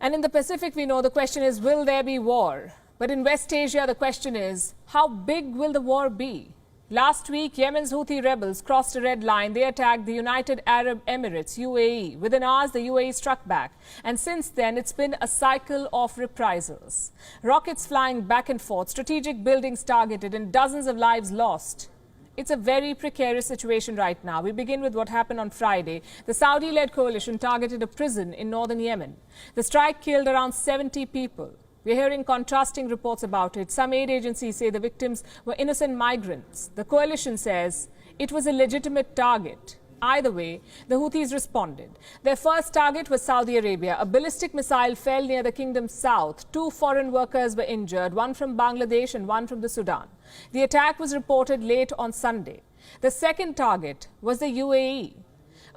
And in the Pacific, we know the question is, will there be war? But in West Asia, the question is, how big will the war be? Last week, Yemen's Houthi rebels crossed a red line. They attacked the United Arab Emirates, UAE. Within hours, the UAE struck back. And since then, it's been a cycle of reprisals. Rockets flying back and forth, strategic buildings targeted, and dozens of lives lost. It's a very precarious situation right now. We begin with what happened on Friday. The Saudi-led coalition targeted a prison in northern Yemen. The strike killed around 70 people. We're hearing contrasting reports about it. Some aid agencies say the victims were innocent migrants. The coalition says it was a legitimate target. Either way, the Houthis responded. Their first target was Saudi Arabia. A ballistic missile fell near the kingdom's south. 2 foreign workers were injured, one from Bangladesh and one from the Sudan. The attack was reported late on Sunday. The second target was the UAE.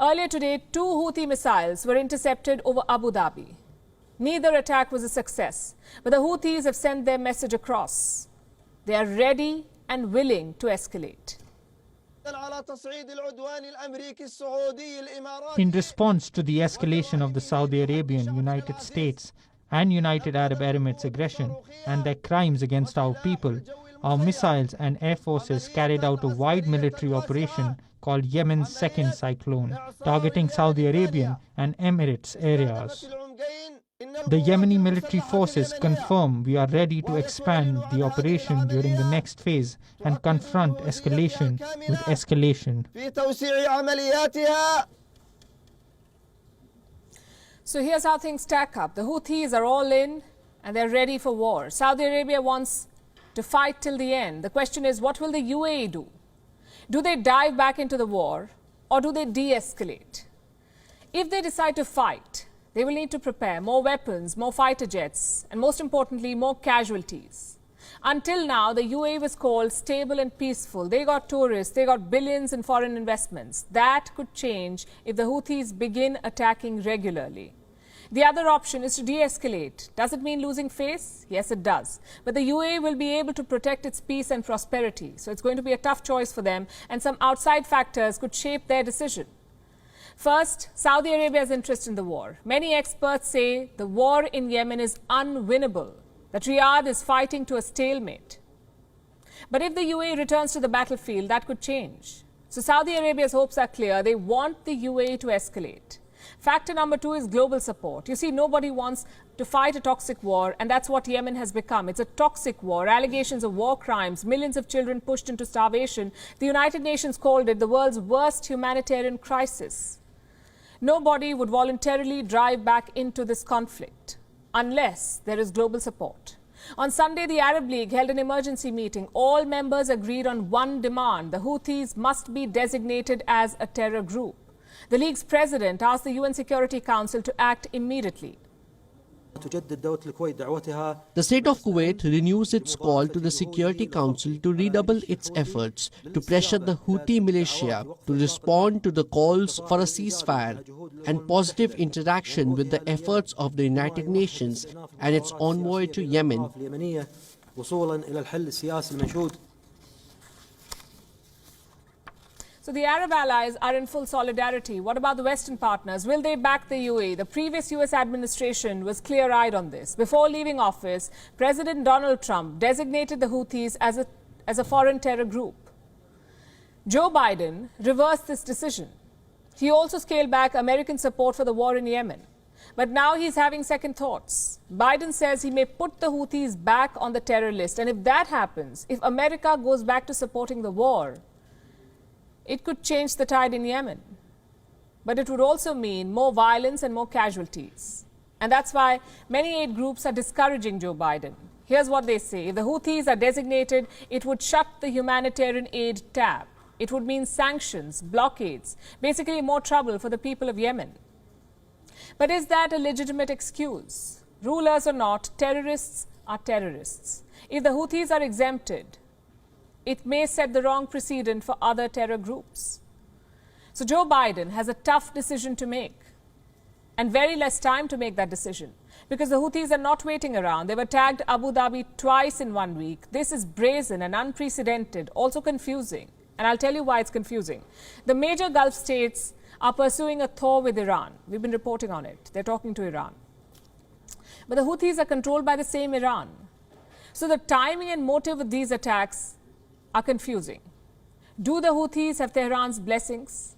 Earlier today, 2 Houthi missiles were intercepted over Abu Dhabi. Neither attack was a success, but the Houthis have sent their message across. They are ready and willing to escalate. In response to the escalation of the Saudi Arabian, United States and United Arab Emirates aggression and their crimes against our people, our missiles and air forces carried out a wide military operation called Yemen's Second Cyclone, targeting Saudi Arabian and Emirates areas. The Yemeni military forces confirm we are ready to expand the operation during the next phase and confront escalation with escalation. So here's how things stack up. The Houthis are all in and they're ready for war. Saudi Arabia wants to fight till the end. The question is, what will the UAE do? Do they dive back into the war or do they de-escalate? If they decide to fight, they will need to prepare more weapons, more fighter jets, and most importantly, more casualties. Until now, the UAE was called stable and peaceful. They got tourists, they got billions in foreign investments. That could change if the Houthis begin attacking regularly. The other option is to de-escalate. Does it mean losing face? Yes, it does. But the UAE will be able to protect its peace and prosperity. So it's going to be a tough choice for them, and some outside factors could shape their decision. First, Saudi Arabia's interest in the war. Many experts say the war in Yemen is unwinnable, that Riyadh is fighting to a stalemate. But if the UAE returns to the battlefield, that could change. So Saudi Arabia's hopes are clear. They want the UAE to escalate. Factor number 2 is global support. You see, nobody wants to fight a toxic war, and that's what Yemen has become. It's a toxic war. Allegations of war crimes, millions of children pushed into starvation. The United Nations called it the world's worst humanitarian crisis. Nobody would voluntarily drive back into this conflict unless there is global support. On Sunday, the Arab League held an emergency meeting. All members agreed on one demand. The Houthis must be designated as a terror group. The League's president asked the UN Security Council to act immediately. The state of Kuwait renews its call to the Security Council to redouble its efforts to pressure the Houthi militia to respond to the calls for a ceasefire and positive interaction with the efforts of the United Nations and its envoy to Yemen. So the Arab allies are in full solidarity. What about the Western partners? Will they back the UAE? The previous US administration was clear-eyed on this. Before leaving office, President Donald Trump designated the Houthis as a foreign terror group. Joe Biden reversed this decision. He also scaled back American support for the war in Yemen. But now he's having second thoughts. Biden says he may put the Houthis back on the terror list. And if that happens, if America goes back to supporting the war, it could change the tide in Yemen. But it would also mean more violence and more casualties. And that's why many aid groups are discouraging Joe Biden. Here's what they say. If the Houthis are designated, it would shut the humanitarian aid tab. It would mean sanctions, blockades, basically more trouble for the people of Yemen. But is that a legitimate excuse? Rulers or not, terrorists are terrorists. If the Houthis are exempted, it may set the wrong precedent for other terror groups. So Joe Biden has a tough decision to make and very less time to make that decision because the Houthis are not waiting around. They've attacked Abu Dhabi twice in 1 week. This is brazen and unprecedented, also confusing. And I'll tell you why it's confusing. The major Gulf states are pursuing a thaw with Iran. We've been reporting on it. They're talking to Iran. But the Houthis are controlled by the same Iran. So the timing and motive of these attacks are confusing. Do the Houthis have Tehran's blessings?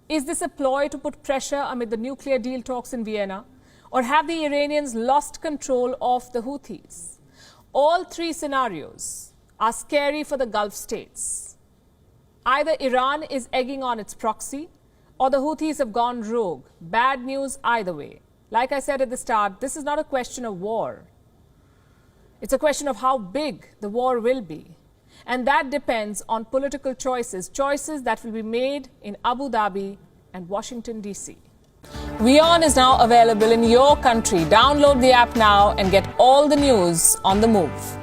Is this a ploy to put pressure amid the nuclear deal talks in Vienna? Or have the Iranians lost control of the Houthis? All three scenarios are scary for the Gulf states. Either Iran is egging on its proxy, or the Houthis have gone rogue. Bad news either way. Like I said at the start, this is not a question of war. It's a question of how big the war will be. And that depends on political choices, choices that will be made in Abu Dhabi and Washington, D.C. WION is now available in your country. Download the app now and get all the news on the move.